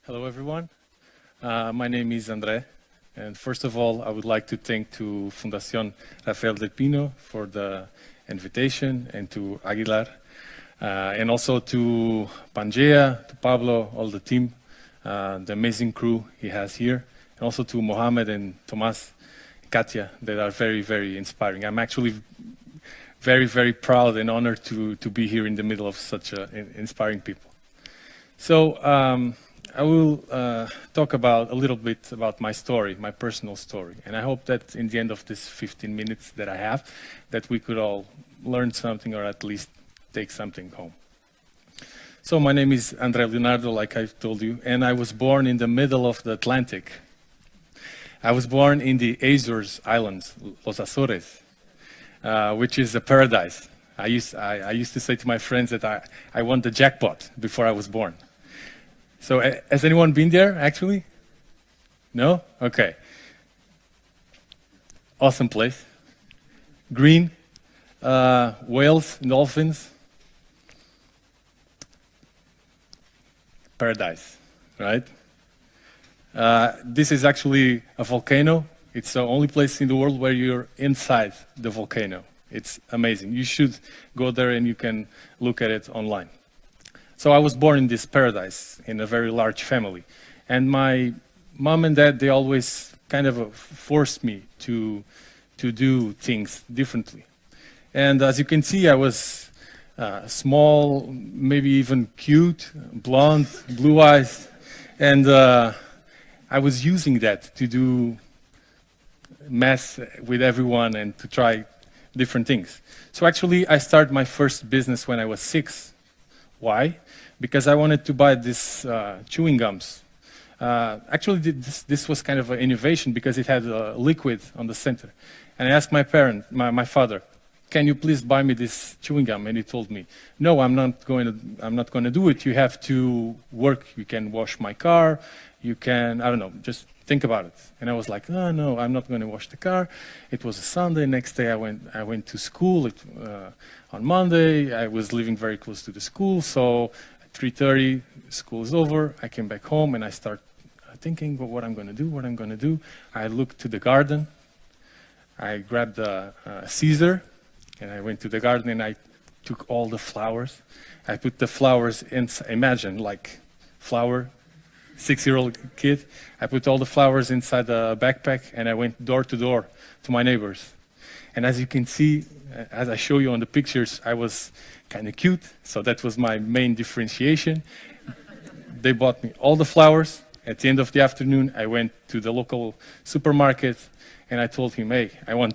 Hello, everyone. My name is André, and first of all, I would like to thank to Fundacion Rafael del Pino for the invitation, and to Aguilar, and also to PANGEA, to Pablo, all the team, the amazing crew he has here, and also to Mohammed and Tomas, Katia, that are very, very inspiring. I'm actually very, very proud and honored to be here in the middle of such inspiring people. So I will talk about a little bit about my story, my personal story, and I hope that in the end of this 15 minutes that I have, that we could all learn something or at least take something home. So my name is André Leonardo, like I've told you, and I was born in the middle of the Atlantic. I was born in the Azores Islands, Los Azores, which is a paradise. I used to say to my friends that I won the jackpot before I was born. So has anyone been there, actually? No? Okay. Awesome place. Green, whales, dolphins. Paradise, right? This is actually a volcano. It's the only place in the world where you're inside the volcano. It's amazing. You should go there and you can look at it online. So I was born in this paradise in a very large family. And my mom and dad, they always kind of forced me to do things differently. And as you can see, I was small, maybe even cute, blonde, blue eyes. And I was using that to do mess with everyone and to try different things. So actually, I started my first business when I was 6. Why? Because I wanted to buy these chewing gums. Actually, this was kind of an innovation because it had a liquid on the center. And I asked my father, can you please buy me this chewing gum? And he told me, no, I'm not going to do it. You have to work. You can wash my car. You can, I don't know, just think about it. And I was like, oh, no, I'm not going to wash the car. It was a Sunday. Next day, I went to school. On Monday, I was living very close to the school. So at 3:30, school is over. I came back home and I start thinking, well, what I'm going to do. I looked to the garden. I grabbed a Caesar and I went to the garden and I took all the flowers. I put the flowers in, imagine, like flower, 6-year-old kid. I put all the flowers inside the backpack and I went door to door to my neighbors. And as you can see, as I show you on the pictures, I was kind of cute, so that was my main differentiation. They bought me all the flowers. At the end of the afternoon, I went to the local supermarket and I told him, hey, I want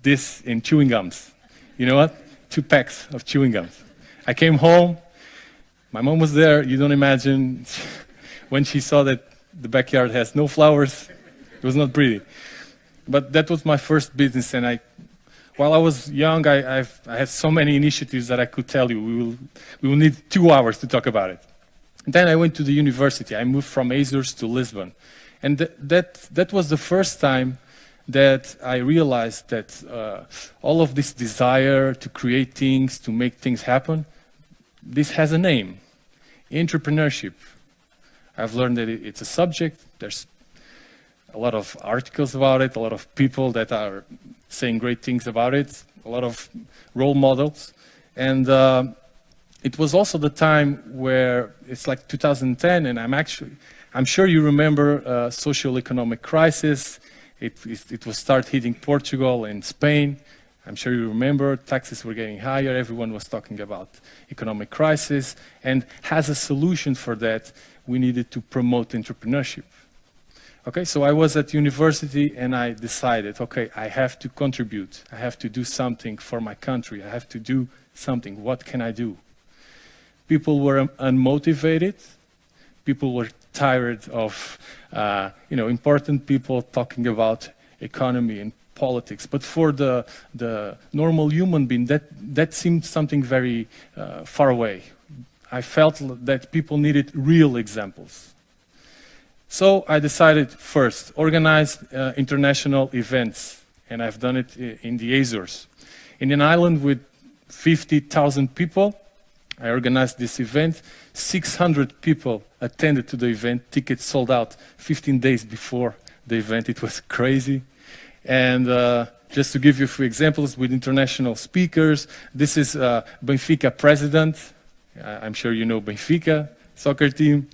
this in chewing gums. You know what? 2 packs of chewing gums. I came home, my mom was there, you don't imagine. When she saw that the backyard has no flowers, it was not pretty. But that was my first business, and while I was young, I had so many initiatives that I could tell you. We will need 2 hours to talk about it. And then I went to the university. I moved from Azores to Lisbon. And that was the first time that I realized that all of this desire to create things, to make things happen, this has a name, entrepreneurship. I've learned that it's a subject. There's a lot of articles about it, a lot of people that are saying great things about it, a lot of role models. And it was also the time where it's like 2010, and I'm sure you remember social economic crisis. It was start hitting Portugal and Spain. I'm sure you remember taxes were getting higher. Everyone was talking about economic crisis. And as a solution for that, we needed to promote entrepreneurship. Okay, so I was at university and I decided, okay, I have to contribute. I have to do something for my country. I have to do something. What can I do? People were unmotivated. People were tired of, important people talking about economy and politics. But for the normal human being, that seemed something very far away. I felt that people needed real examples. So I decided first, organize international events, and I've done it in the Azores. In an island with 50,000 people, I organized this event. 600 people attended to the event. Tickets sold out 15 days before the event. It was crazy. And just to give you a few examples with international speakers, this is Benfica president. I'm sure you know Benfica soccer team.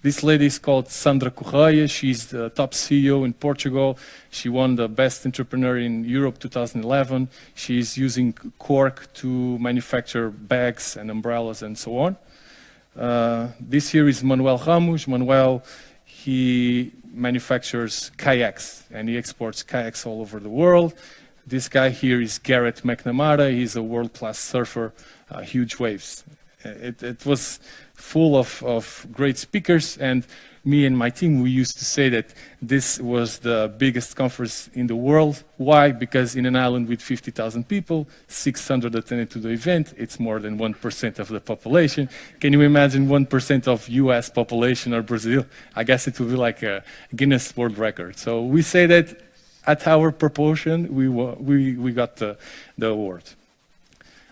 This lady is called Sandra Correia. She's the top CEO in Portugal. She won the Best Entrepreneur in Europe 2011. She's using cork to manufacture bags and umbrellas and so on. This here is Manuel Ramos. Manuel, he manufactures kayaks and he exports kayaks all over the world. This guy here is Garrett McNamara. He's a world-class surfer, huge waves. It was full of great speakers, and me and my team, we used to say that this was the biggest conference in the world. Why? Because in an island with 50,000 people, 600 attended to the event. It's more than 1% of the population. Can you imagine 1% of US population or Brazil? I guess it would be like a Guinness World Record. So we say that at our proportion, we got the award.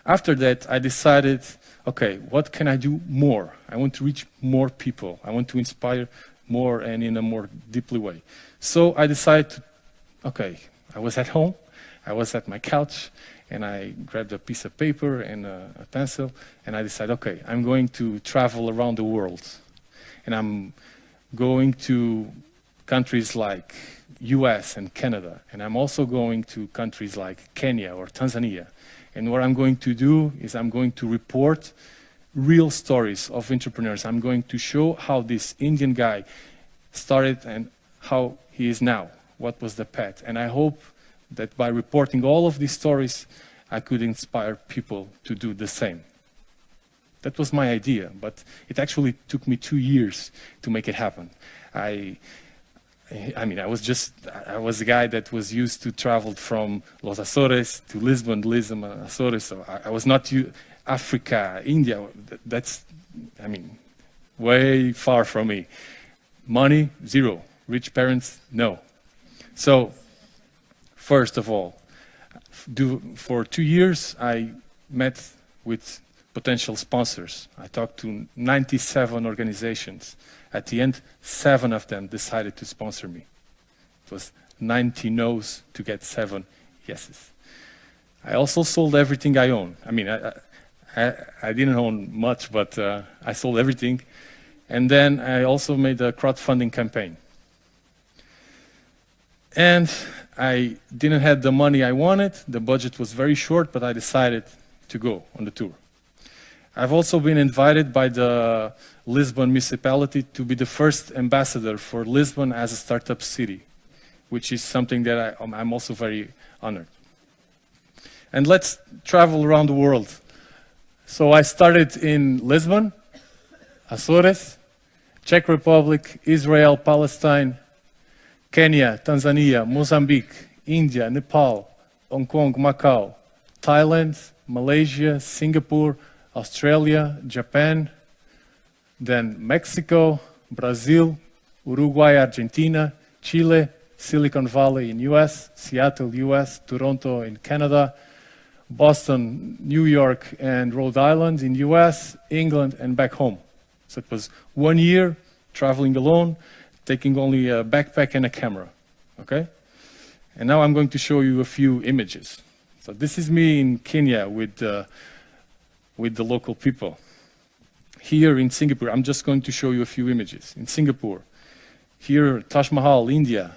After that, I decided, okay, what can I do more? I want to reach more people. I want to inspire more and in a more deeply way. So I decided, okay, I was at home, I was at my couch, and I grabbed a piece of paper and a pencil, and I decided, okay, I'm going to travel around the world. And I'm going to countries like US and Canada, and I'm also going to countries like Kenya or Tanzania. And what I'm going to do is I'm going to report real stories of entrepreneurs. I'm going to show how this Indian guy started and how he is now, what was the path. And I hope that by reporting all of these stories, I could inspire people to do the same. That was my idea, but it actually took me 2 years to make it happen. I mean, I was a guy that was used to travel from Los Azores to Lisbon, Azores, so I was not Africa, India, that's, I mean, way far from me. Money, zero. Rich parents, no. So, first of all, for 2 years, I met with potential sponsors. I talked to 97 organizations. At the end, 7 of them decided to sponsor me. It was 90 no's to get 7 yeses. I also sold everything I own. I mean, I didn't own much, but I sold everything. And then I also made a crowdfunding campaign. And I didn't have the money I wanted. The budget was very short, but I decided to go on the tour. I've also been invited by the Lisbon municipality to be the first ambassador for Lisbon as a startup city, which is something that I'm also very honored. And let's travel around the world. So I started in Lisbon, Azores, Czech Republic, Israel, Palestine, Kenya, Tanzania, Mozambique, India, Nepal, Hong Kong, Macau, Thailand, Malaysia, Singapore, Australia, Japan, then Mexico, Brazil, Uruguay, Argentina, Chile, Silicon Valley in US, Seattle, US, Toronto in Canada, Boston, New York, and Rhode Island in US, England, and back home. So it was 1 year traveling alone, taking only a backpack and a camera, okay? And now I'm going to show you a few images. So this is me in Kenya with the local people. Here in Singapore, I'm just going to show you a few images. In Singapore, here Taj Mahal, India.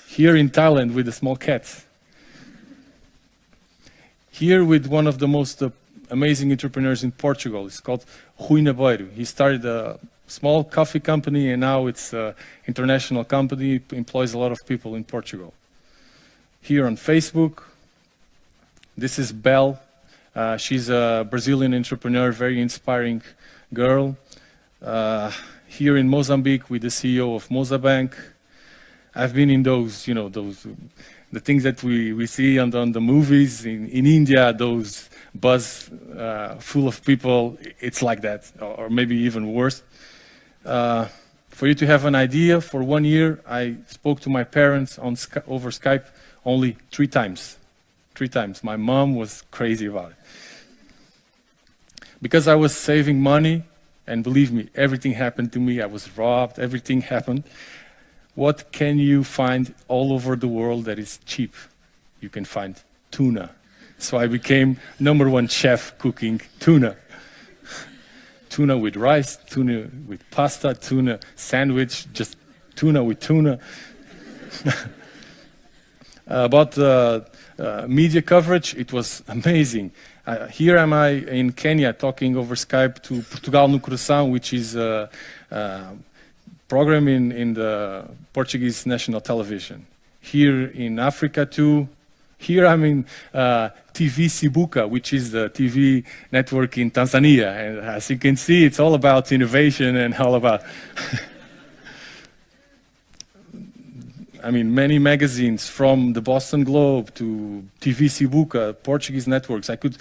Here in Thailand with the small cats. Here with one of the most amazing entrepreneurs in Portugal. It's called Rui Nabeiro. He started a small coffee company and now it's an international company. It employs a lot of people in Portugal. Here on Facebook, this is Belle. She's a Brazilian entrepreneur, very inspiring girl. Here in Mozambique with the CEO of Mozabank. I've been in those, you know, the things that we see on the movies. In India, those bus full of people, it's like that, or maybe even worse. For you to have an idea, for 1 year, I spoke to my parents over Skype only 3 times. 3 times. My mom was crazy about it. Because I was saving money, and believe me, everything happened to me. I was robbed, everything happened. What can you find all over the world that is cheap? You can find tuna. So I became #1 chef cooking tuna. Tuna with rice, tuna with pasta, tuna sandwich, just tuna with tuna. About media coverage, it was amazing. Here am I in Kenya talking over Skype to Portugal no Coração, which is a program in the Portuguese national television. Here in Africa too. Here I'm in TV Sibuka, which is the TV network in Tanzania. And as you can see, it's all about innovation and all about I mean, many magazines from the Boston Globe to TV Sibuka, Portuguese networks. I could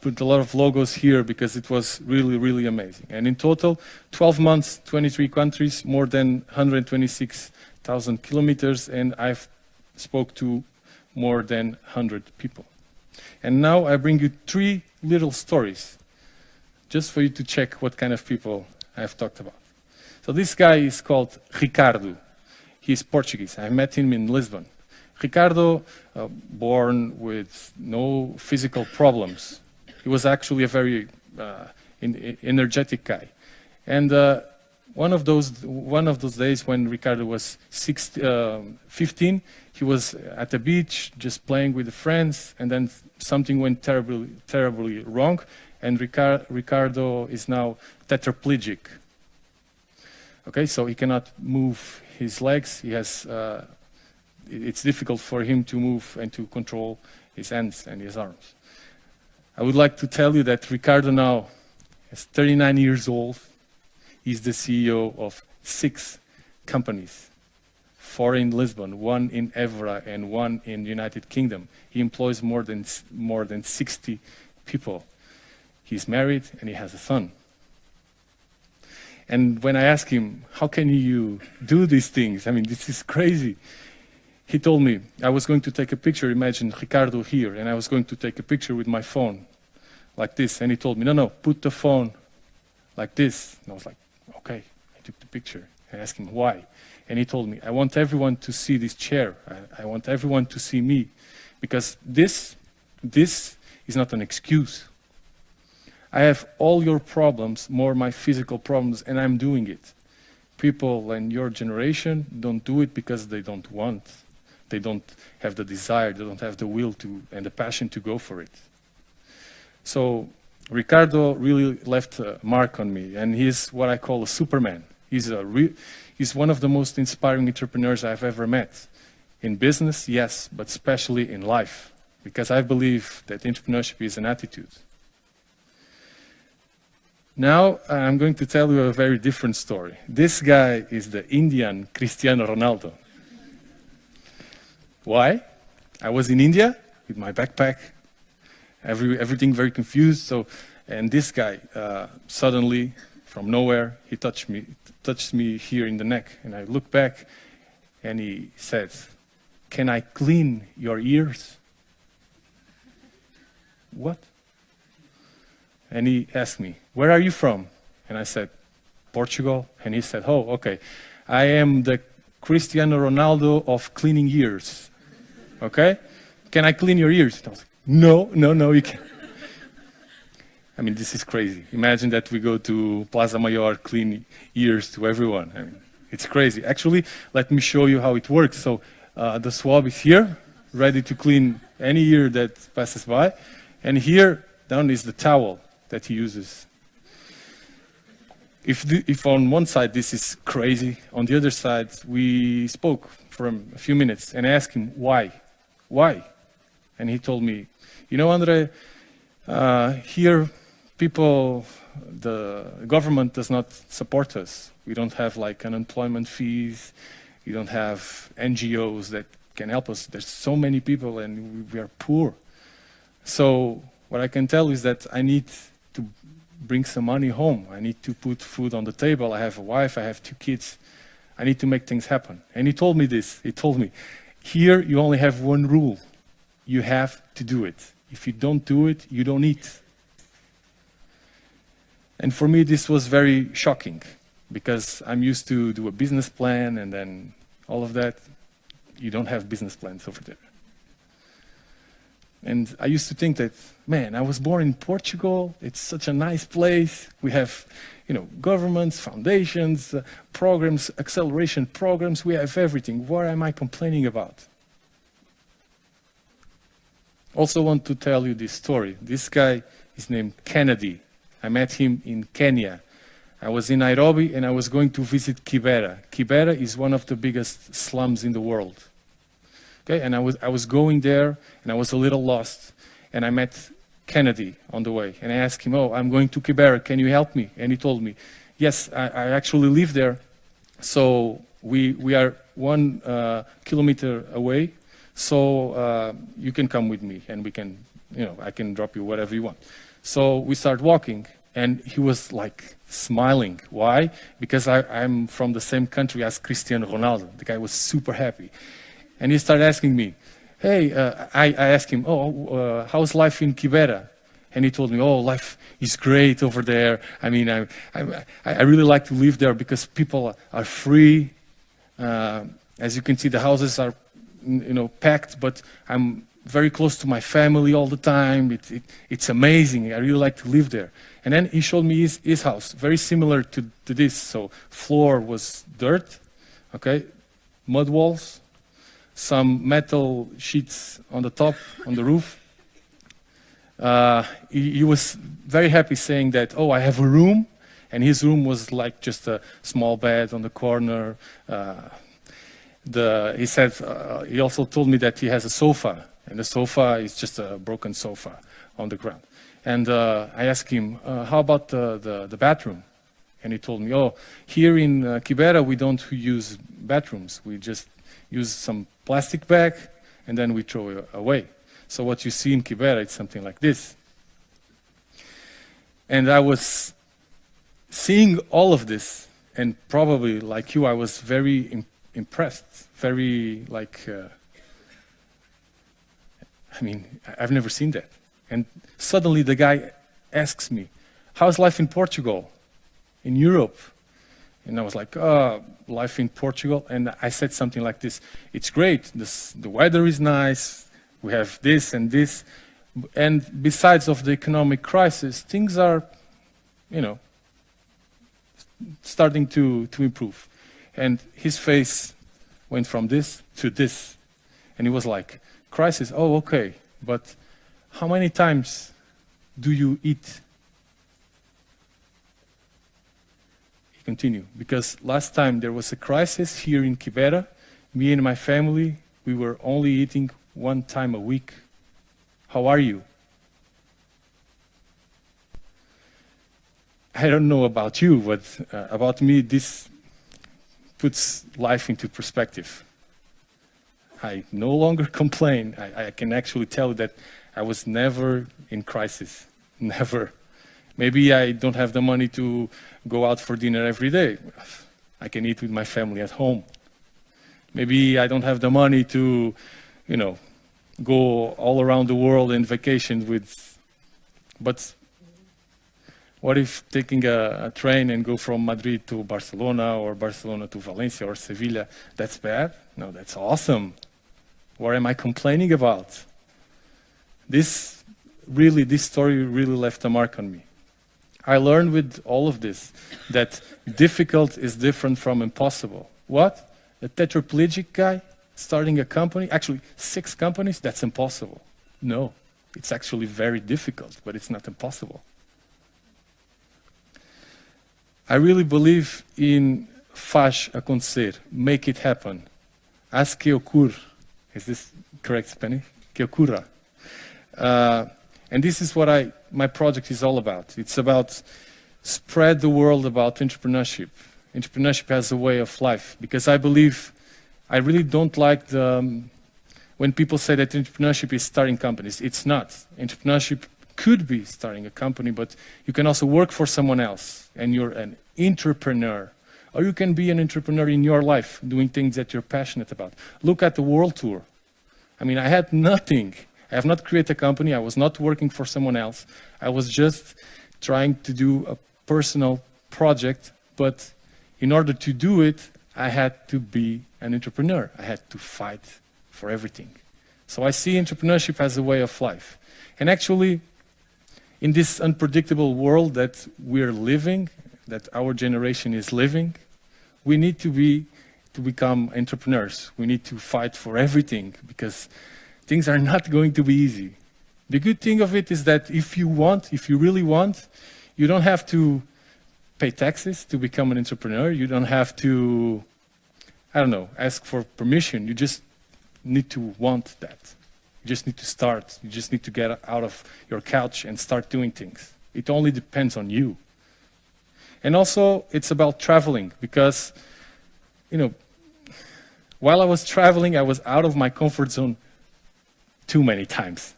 put a lot of logos here because it was really, really amazing. And in total, 12 months, 23 countries, more than 126,000 kilometers, and I've spoke to more than 100 people. And now I bring you 3 little stories, just for you to check what kind of people I've talked about. So this guy is called Ricardo. He's Portuguese. I met him in Lisbon. Ricardo, born with no physical problems. He was actually a very energetic guy. And one of those days when Ricardo was 15, he was at the beach just playing with the friends, and then something went terribly wrong, and Ricardo is now tetraplegic. Okay, so he cannot move his legs. He has, it's difficult for him to move and to control his hands and his arms. I would like to tell you that Ricardo now is 39 years old. He's the CEO of 6 companies, 4 in Lisbon, 1 in Évora, and 1 in the United Kingdom. He employs more than 60 people. He's married and he has a son. And when I asked him, how can you do these things? I mean, this is crazy. He told me, I was going to take a picture, imagine Ricardo here, and I was going to take a picture with my phone, like this. And he told me, no, put the phone like this. And I was like, okay. I took the picture. I asked him why. And he told me, I want everyone to see this chair. I want everyone to see me. Because this is not an excuse. I have all your problems, more my physical problems, and I'm doing it. People in your generation don't do it because they don't want. They don't have the desire, they don't have the will to and the passion to go for it. So Ricardo really left a mark on me, and he's what I call a Superman. He's one of the most inspiring entrepreneurs I've ever met. In business, yes, but especially in life, because I believe that entrepreneurship is an attitude. Now, I'm going to tell you a very different story. This guy is the Indian Cristiano Ronaldo. Why? I was in India with my backpack, everything very confused. And this guy, suddenly, from nowhere, he touched me here in the neck. And I looked back, and he said, "Can I clean your ears?" What? And he asked me, "Where are you from?" And I said, "Portugal." And he said, "Oh, okay. I am the Cristiano Ronaldo of cleaning ears. Okay? Can I clean your ears?" And I was like, no, you can't. I mean, this is crazy. Imagine that we go to Plaza Mayor, clean ears to everyone. I mean, it's crazy. Actually, let me show you how it works. So the swab is here, ready to clean any ear that passes by. And here down is the towel that he uses. If on one side this is crazy, on the other side we spoke for a few minutes and I asked him why. And he told me, you know, André, here people, the government does not support us. We don't have like unemployment fees. We don't have NGOs that can help us. There's so many people and we are poor. So what I can tell is that I need to bring some money home. I need to put food on the table. I have a wife, I have 2 kids. I need to make things happen. And he told me this. He told me, here you only have one rule. You have to do it. If you don't do it, you don't eat. And for me, this was very shocking because I'm used to do a business plan and then all of that. You don't have business plans over there. And I used to think that, man, I was born in Portugal. It's such a nice place. We have, governments, foundations, programs, acceleration programs. We have everything. What am I complaining about? Also want to tell you this story. This guy is named Kennedy. I met him in Kenya. I was in Nairobi and I was going to visit Kibera. Kibera is one of the biggest slums in the world. Okay, and I was going there and I was a little lost. And I met Kennedy on the way. And I asked him, oh, I'm going to Kibera, can you help me? And he told me, yes, I actually live there. So we are 1 kilometer away. So you can come with me and we can, I can drop you whatever you want. So we start walking and he was like smiling. Why? Because I'm from the same country as Cristiano Ronaldo. The guy was super happy. And he started asking me, hey, I asked him, how's life in Kibera? And he told me, oh, life is great over there. I mean, I really like to live there because people are free. As you can see, the houses are, packed, but I'm very close to my family all the time. It's amazing. I really like to live there. And then he showed me his house, very similar to this. So floor was dirt, okay, mud walls, some metal sheets on the top, on the roof. He was very happy saying that, oh, I have a room. And his room was like just a small bed on the corner. He said, he also told me that he has a sofa. And the sofa is just a broken sofa on the ground. And I asked him, how about the bathroom? And he told me, oh, here in Kibera, we don't use bathrooms. We just use some plastic bag, and then we throw it away. So what you see in Kibera, it's something like this. And I was seeing all of this, and probably like you, I was very impressed, very I've never seen that. And suddenly the guy asks me, how's life in Portugal, in Europe? And I was like, life in Portugal. And I said something like this, it's great, the weather is nice, we have this and this. And besides of the economic crisis, things are, starting to improve. And his face went from this to this. And he was like, crisis, oh, okay, but how many times do you eat? He continued, because last time there was a crisis here in Kibera, me and my family, we were only eating 1 time a week. How are you? I don't know about you, but about me, this puts life into perspective. I no longer complain. I can actually tell you that I was never in crisis, never. Maybe I don't have the money to go out for dinner every day. I can eat with my family at home. Maybe I don't have the money to, go all around the world in vacation with, but what if taking a train and go from Madrid to Barcelona or Barcelona to Valencia or Sevilla, that's bad? No, that's awesome. What am I complaining about? This story really left a mark on me. I learned with all of this that difficult is different from impossible. What? A tetraplegic guy starting a company, actually 6 companies, that's impossible. No, it's actually very difficult, but it's not impossible. I really believe in faz acontecer, make it happen. Haz que ocurra. Is this correct Spanish? Que ocurra. And this is what my project is all about. It's about spread the word about entrepreneurship. Entrepreneurship as a way of life, because I really don't like when people say that entrepreneurship is starting companies. It's not. Entrepreneurship could be starting a company, but you can also work for someone else, and you're an entrepreneur. Or you can be an entrepreneur in your life, doing things that you're passionate about. Look at the world tour. I mean, I had nothing. I have not created a company. I was not working for someone else. I was just trying to do personal project, but in order to do it, I had to be an entrepreneur. I had to fight for everything. So I see entrepreneurship as a way of life. And actually, in this unpredictable world that we're living, that our generation is living, we need to become entrepreneurs. We need to fight for everything because things are not going to be easy. The good thing of it is that if you really want, you don't have to pay taxes to become an entrepreneur. You don't have to, ask for permission. You just need to want that. You just need to start. You just need to get out of your couch and start doing things. It only depends on you. And also, it's about traveling because, while I was traveling, I was out of my comfort zone too many times.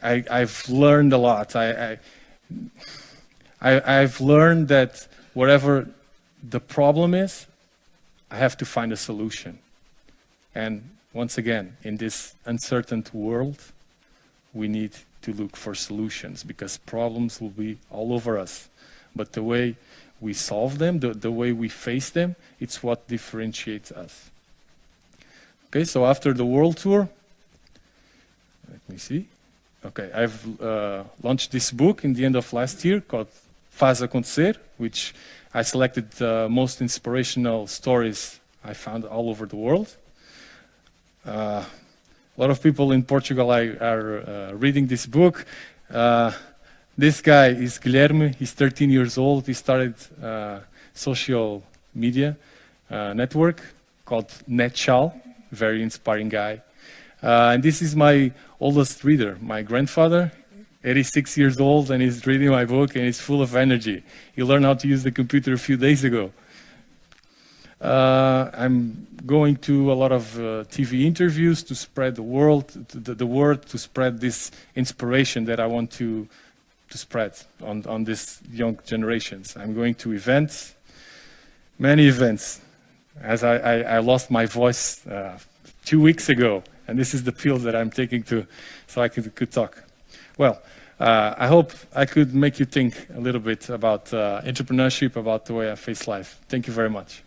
I've learned a lot. I've learned that whatever the problem is, I have to find a solution. And once again, in this uncertain world, we need to look for solutions because problems will be all over us. But the way we solve them, the way we face them, it's what differentiates us. Okay, so after the world tour, let me see. Okay, I've launched this book in the end of last year called Faz Acontecer, which I selected the most inspirational stories I found all over the world. A lot of people in Portugal are reading this book. This guy is Guilherme. He's 13 years old. He started a social media network called Netchal. Very inspiring guy. And this is my oldest reader, my grandfather, 86 years old, and he's reading my book, and he's full of energy. He learned how to use the computer a few days ago. I'm going to a lot of TV interviews to spread the word, to spread this inspiration that I want to spread on these young generations. I'm going to events, many events, as I lost my voice 2 weeks ago, and this is the pills that I'm taking so I could talk. Well, I hope I could make you think a little bit about entrepreneurship, about the way I face life. Thank you very much.